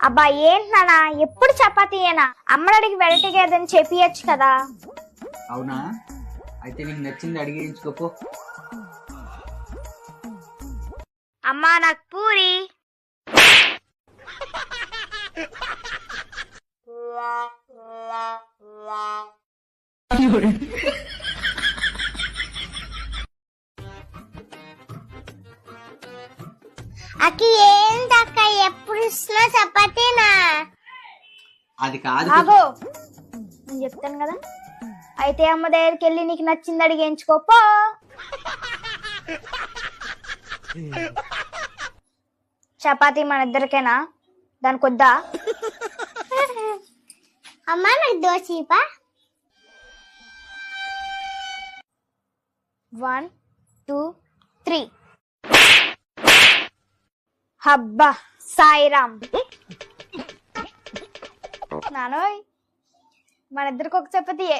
అబ్బా ఏంటి నాన్న ఎప్పుడు చపాతీయేనా? అమ్మడికి వెరైటీగా ఏదని చెప్పియచ్చు కదా. అవునా, అయితే నీకు నచ్చింది అడిగించుకోపో. అమ్మా నాకు పూరి. అక్క ఏంటక్క ఎప్పుడు ఇస్తున్నా చపాతీనా? అది కాదు. ఆగో, నేను చెప్తాను కదా. అయితే అమ్మ దగ్గరికి వెళ్ళి నీకు నచ్చింది అడిగించుకోపో. చపాతీ మన ఇద్దరికేనా? దానికి వద్దా? అమ్మా నాకు దోశ ఇవ్వా? 1 2 3. హబ్బా సాయిరామ్. నానోయ్ మన ఇద్దరికి ఒక చపాతీయే.